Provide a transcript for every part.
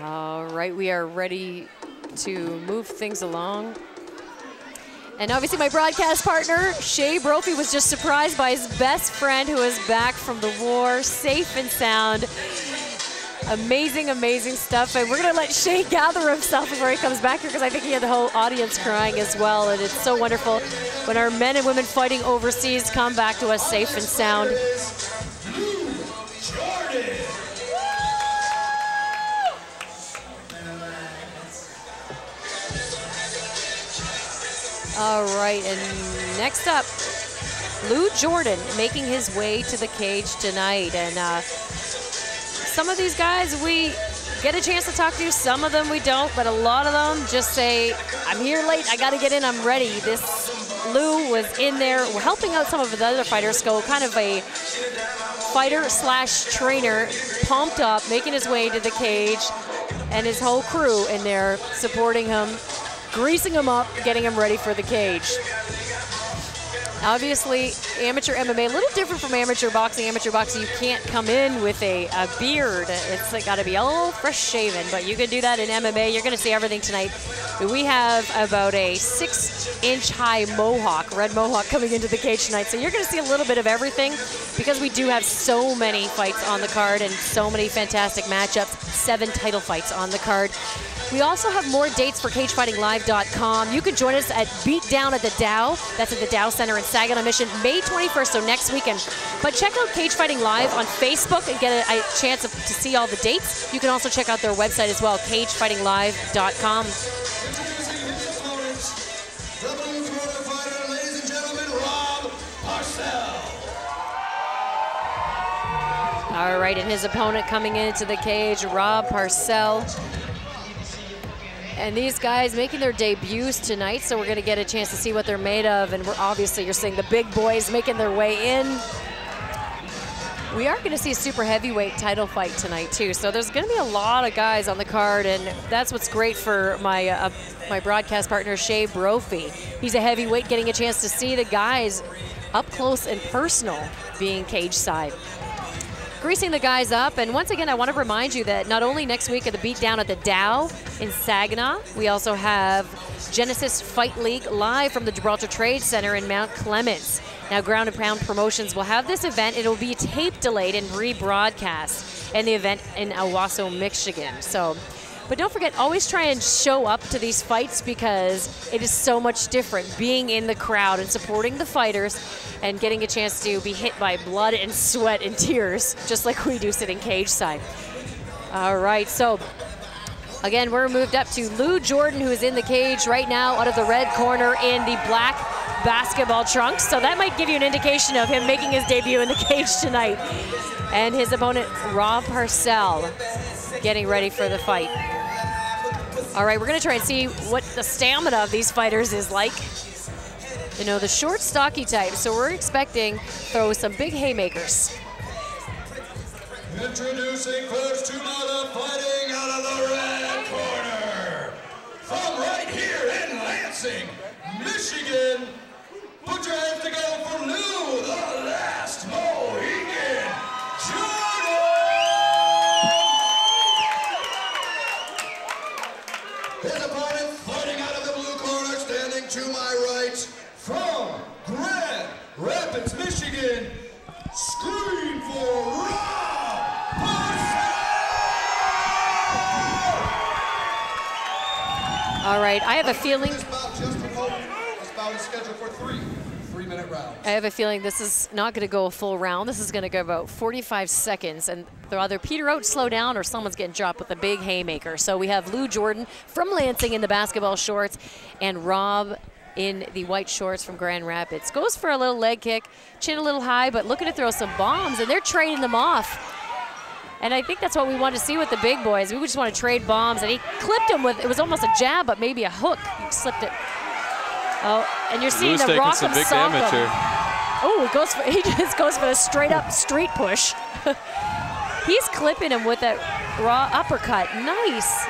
All right, we are ready to move things along. And obviously my broadcast partner, Shea Brophy, was just surprised by his best friend who is back from the war, safe and sound. Amazing, amazing stuff. And we're gonna let Shea gather himself before he comes back here, because I think he had the whole audience crying as well. And it's so wonderful when our men and women fighting overseas come back to us safe and sound. All right, and next up, Lou Jordan making his way to the cage tonight. And some of these guys we get a chance to talk to, some of them we don't, but a lot of them just say, I'm here late, I gotta get in, I'm ready. This Lou was in there helping out some of the other fighters, go kind of a fighter slash trainer, pumped up, making his way to the cage, and his whole crew in there supporting him, greasing him up, getting him ready for the cage. Obviously, amateur MMA, a little different from amateur boxing. Amateur boxing, you can't come in with a beard. It's got to be all fresh shaven, but you can do that in MMA. You're going to see everything tonight. We have about a 6-inch high mohawk, red mohawk, coming into the cage tonight. So you're going to see a little bit of everything, because we do have so many fights on the card and so many fantastic matchups, 7 title fights on the card. We also have more dates for CageFightingLive.com. You can join us at Beatdown at the Dow. That's at the Dow Center in Saginaw Mission, May 21st, so next weekend. But check out Cage Fighting Live on Facebook and get a chance to see all the dates. You can also check out their website as well, CageFightingLive.com. Ladies and gentlemen, Rob Pursell. All right, and his opponent coming into the cage, Rob Pursell. And these guys making their debuts tonight, so we're going to get a chance to see what they're made of. And we're obviously, you're seeing the big boys making their way in. We are going to see a super heavyweight title fight tonight too, so there's going to be a lot of guys on the card, and that's what's great for my my broadcast partner, Shea Brophy. He's a heavyweight, getting a chance to see the guys up close and personal, being cage side. Greasing the guys up, and once again I want to remind you that not only next week at the Beatdown at the Dow in Saginaw, we also have Genesis Fight League live from the Gibraltar Trade Center in Mount Clemens. Now Ground and Pound Promotions will have this event. It will be tape delayed and rebroadcast, and the event in Owasso, Michigan. So, but don't forget, always try and show up to these fights, because it is so much different being in the crowd and supporting the fighters and getting a chance to be hit by blood and sweat and tears, just like we do sitting cage side. All right, so again, we're moved up to Lou Jordan, who is in the cage right now out of the red corner in the black basketball trunks. So that might give you an indication of him making his debut in the cage tonight. And his opponent, Rob Pursell, getting ready for the fight. All right, we're gonna try and see what the stamina of these fighters is like. You know, the short, stocky type, so we're expecting throw some big haymakers. Introducing first to mother, fighting out of the red corner. From right here in Lansing, Michigan, put your hands together for Lou, the last Mohican Jordan. His opponent fighting out of the blue corner, standing to my right, from Grand Rapids, Michigan, scream for Rob Pursell! All right, I have a feeling. This bout is scheduled for 3-minute rounds. I have a feeling this is not going to go a full round. This is going to go about 45 seconds, and they'll either peter out, slow down, or someone's getting dropped with a big haymaker. So we have Lou Jordan from Lansing in the basketball shorts, and Rob in the white shorts from Grand Rapids. Goes for a little leg kick, chin a little high, but looking to throw some bombs, and they're trading them off. And I think that's what we want to see with the big boys. We just want to trade bombs, and he clipped him with, it was almost a jab, but maybe a hook. He slipped it. Oh, and you're seeing the rock him sock him. Oh, he just goes for the straight up street push. He's clipping him with that raw uppercut. Nice.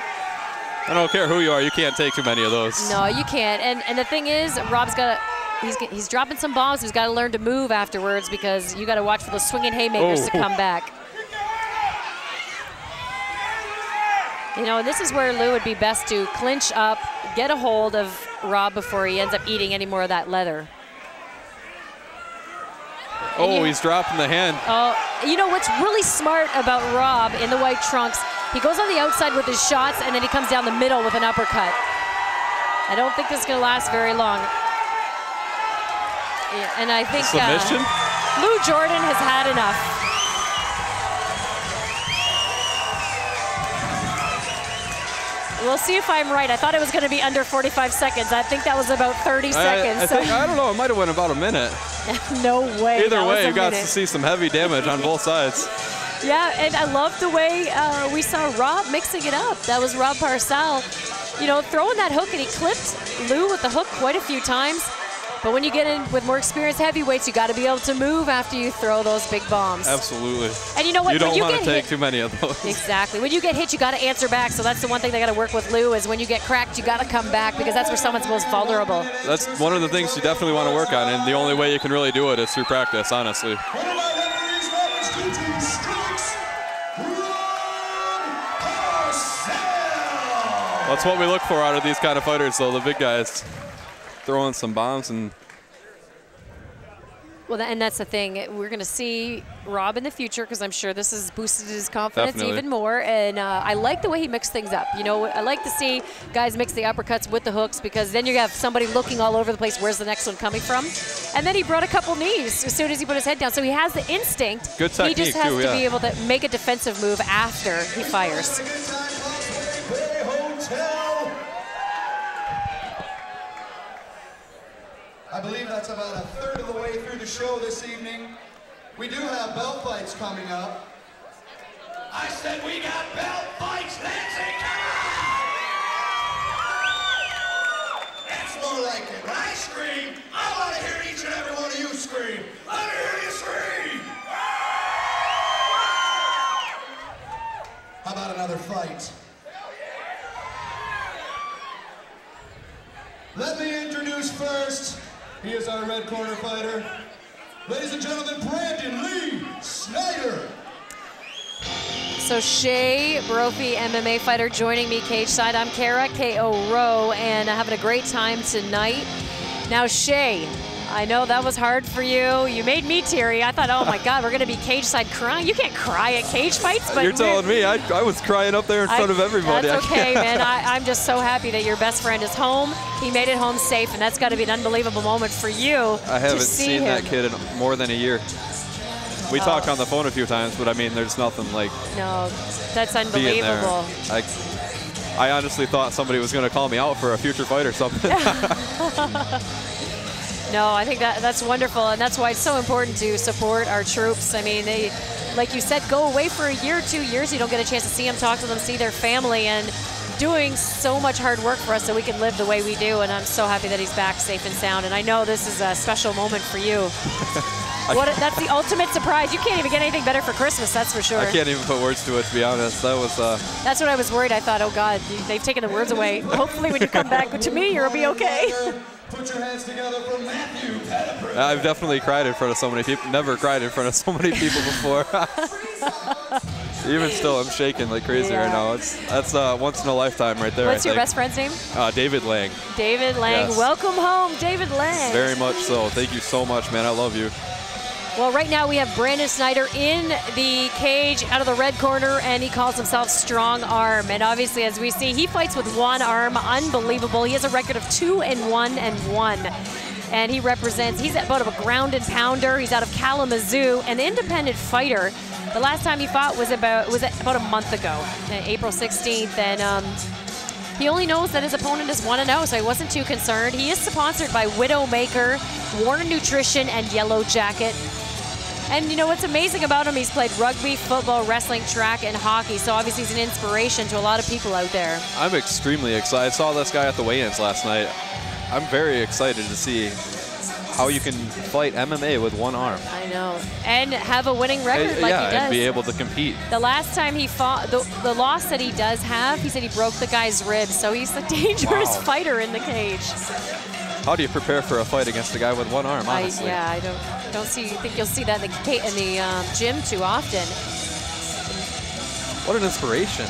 I don't care who you are, you can't take too many of those. No, you can't. And the thing is, Rob's got to, he's dropping some bombs. He's got to learn to move afterwards, because you got to watch for those swinging haymakers to come back. You know, this is where Lou would be best to clinch up, get a hold of Rob before he ends up eating any more of that leather. Oh, he's dropping the hand. Oh, you know what's really smart about Rob in the white trunks, he goes on the outside with his shots and then he comes down the middle with an uppercut. I don't think this is going to last very long. Yeah, and I think Lou Jordan has had enough. We'll see if I'm right. I thought it was going to be under 45 seconds. I think that was about 30 seconds. I don't know. It might have went about a minute. No way. Either way, you got to see some heavy damage on both sides. Yeah, and I love the way we saw Rob mixing it up. That was Rob Pursell, you know, throwing that hook, and he clipped Lou with the hook quite a few times. But when you get in with more experienced heavyweights, you got to be able to move after you throw those big bombs. Absolutely. And you know what? You don't want to take too many of those. Exactly. When you get hit, you got to answer back. So that's the one thing they got to work with Lou is when you get cracked, you got to come back because that's where someone's most vulnerable. That's one of the things you definitely want to work on, and the only way you can really do it is through practice, honestly. That's what we look for out of these kind of fighters, though, the big guys. Throwing some bombs and... Well, and that's the thing. We're going to see Rob in the future because I'm sure this has boosted his confidence even more. And I like the way he mixed things up. You know, I like to see guys mix the uppercuts with the hooks because then you have somebody looking all over the place. Where's the next one coming from? And then he brought a couple knees as soon as he put his head down. So he has the instinct. Good technique, he just has to be able to make a defensive move after he fires. I believe that's about a third of the way through the show this evening. We do have belt fights coming up. I said we got belt fights, Lansing, come on! That's more like it. When I scream, I want to hear each and every one of you scream. Let me hear you scream! How about another fight? Let me introduce first. He is our red corner fighter. Ladies and gentlemen, Bradon Lee Snyder. So Shea Brophy, MMA fighter, joining me cage side. I'm Kara, K.O. Rowe, and having a great time tonight. Now, Shea, I know that was hard for you. You made me teary. I thought, oh my God, we're going to be cage side crying. You can't cry at cage fights. But you're telling me. I was crying up there in front of everybody. That's okay, man. I'm just so happy that your best friend is home. He made it home safe, and that's got to be an unbelievable moment for you. I haven't seen that kid in more than a year. We talked on the phone a few times, but I mean, there's nothing like. No, that's unbelievable. I honestly thought somebody was going to call me out for a future fight or something. No, I think that's wonderful, and that's why it's so important to support our troops. I mean, they, like you said, go away for a year, 2 years. You don't get a chance to see them, talk to them, see their family, and doing so much hard work for us so we can live the way we do. And I'm so happy that he's back safe and sound. And I know this is a special moment for you. That's the ultimate surprise. You can't even get anything better for Christmas, that's for sure. I can't even put words to it, to be honest. That was. That's what I was worried. I thought, oh God, they've taken the words away. Hopefully, when you come back to me, you'll be okay. Put your hands together for Matthew Petipren. I've definitely cried in front of so many people. Never cried in front of so many people before. Even still, I'm shaking like crazy right now. That's once in a lifetime right there. What's your best friend's name? David Lang. David Lang. Yes. Welcome home, David Lang. Very much so. Thank you so much, man. I love you. Well, right now we have Bradon Snyder in the cage out of the red corner, and he calls himself Strong Arm. And obviously, as we see, he fights with one arm. Unbelievable. He has a record of 2-1-1. And he represents, he's about a ground and pounder. He's out of Kalamazoo, an independent fighter. The last time he fought was about a month ago, April 16th. And he only knows that his opponent is 1-0, so he wasn't too concerned. He is sponsored by Widowmaker, Warner Nutrition, and Yellow Jacket. And you know what's amazing about him? He's played rugby, football, wrestling, track, and hockey. So obviously he's an inspiration to a lot of people out there. I'm extremely excited. I saw this guy at the weigh-ins last night. I'm very excited to see how you can fight MMA with one arm. I know. And have a winning record like he does. And be able to compete. The last time he fought, the loss that he does have, he said he broke the guy's ribs. So he's a dangerous fighter in the cage. How do you prepare for a fight against a guy with one arm, honestly? I don't think you'll see that in the gym too often. What an inspiration.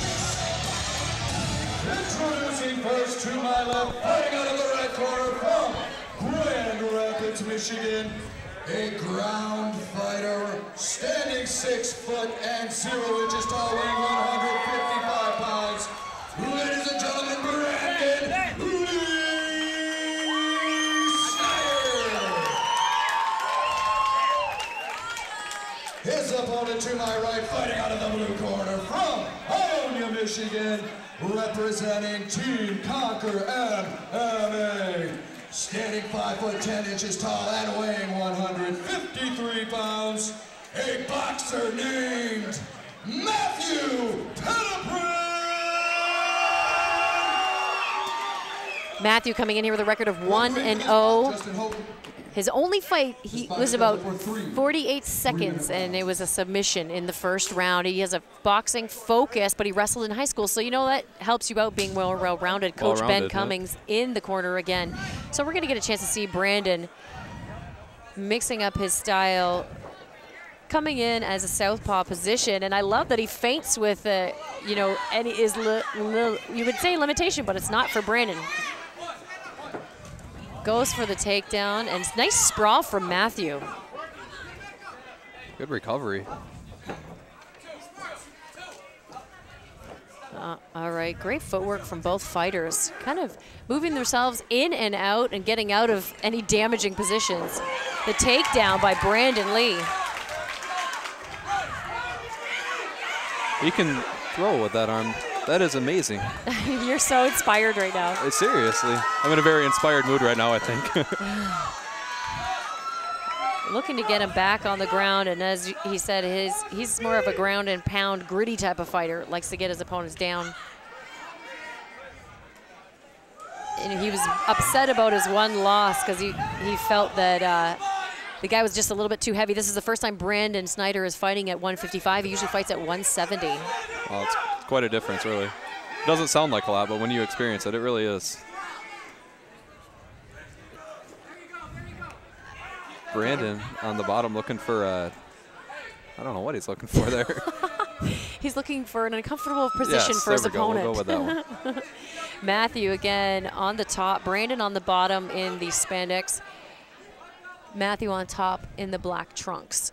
first to my left, fighting out of the red corner from Grand Rapids, Michigan, a ground fighter, standing 6 foot and 0 inches tall, weighing 155 pounds. Ladies and gentlemen, Bradon Snyder. His opponent to my right, fighting out of the blue corner from Ionia, Michigan, representing Team Conquer MMA. Standing 5 foot 10 inches tall and weighing 153 pounds, a boxer named Matthew Petipren. Matthew coming in here with a record of 1-0. His only fight was about 48 seconds, and it was a submission in the first round. He has a boxing focus, but he wrestled in high school, so you know that helps you out being well-rounded. Coach Ben Cummings in the corner again. So we're going to get a chance to see Bradon mixing up his style, coming in as a southpaw position, and I love that he feints with, you know, and is you would say limitation, but it's not for Bradon. Goes for the takedown, and nice sprawl from Matthew. Good recovery. All right, great footwork from both fighters. Kind of moving themselves in and out and getting out of any damaging positions. The takedown by Brandon Lee. He can throw with that arm. That is amazing. You're so inspired right now. Seriously. I'm in a very inspired mood right now, I think. Looking to get him back on the ground, and as he said, he's more of a ground and pound, gritty type of fighter. Likes to get his opponents down. And he was upset about his one loss because he felt that the guy was just a little bit too heavy. This is the first time Bradon Snyder is fighting at 155. He usually fights at 170. Well, it's quite a difference, really. It doesn't sound like a lot, but when you experience it, it really is. Bradon on the bottom looking for I don't know what he's looking for there. He's looking for an uncomfortable position for his opponent. We'll go with that one. Matthew again on the top, Bradon on the bottom in the spandex. Matthew on top in the black trunks.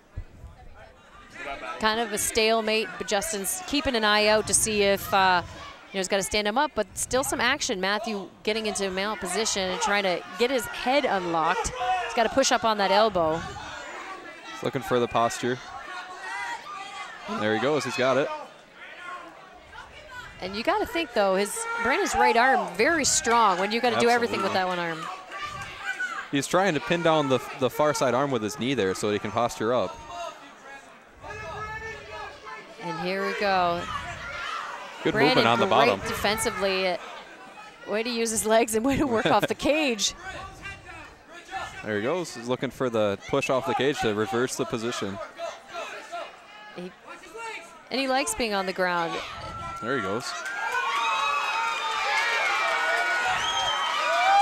Kind of a stalemate, but Justin's keeping an eye out to see if you know, he's got to stand him up, but still some action. Matthew getting into mount position and trying to get his head unlocked. He's got to push up on that elbow. He's looking for the posture. There he goes, he's got it. And you got to think, though, Brandon's right arm very strong when you got to do everything with that one arm. He's trying to pin down the far side arm with his knee there so he can posture up. And here we go. Good Bradon, movement on the bottom. Great defensively. Way to use his legs and way to work off the cage. There he goes. He's looking for the push off the cage to reverse the position. And he likes being on the ground. There he goes.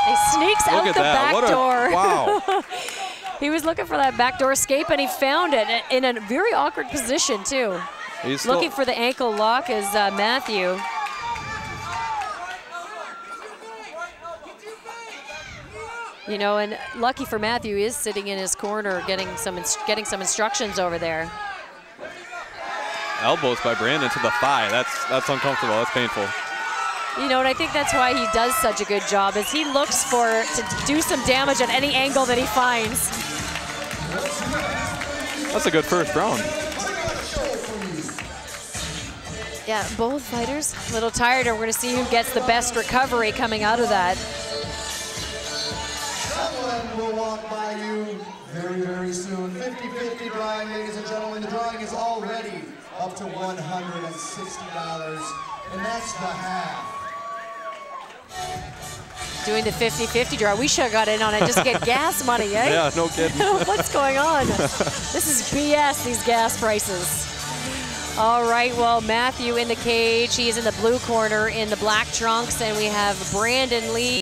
He sneaks out the back door. Wow. He was looking for that backdoor escape, and he found it in a very awkward position, too. He's looking for the ankle lock is Matthew. You know, and lucky for Matthew, he is sitting in his corner getting some instructions over there. Elbows by Bradon to the thigh. That's uncomfortable. That's painful. You know, and I think that's why he does such a good job, is he looks to do some damage at any angle that he finds. That's a good first round. Yeah, both fighters a little tired, and we're going to see who gets the best recovery coming out of that. Someone will walk by you very, very soon. 50-50 drawing, ladies and gentlemen. The drawing is already up to $160, and that's the half. Doing the 50-50 draw. We should have got in on it just to get gas money, eh? Yeah, no kidding. What's going on? This is BS, these gas prices. All right, well, Matthew in the cage. He is in the blue corner in the black trunks, and we have Bradon Lee.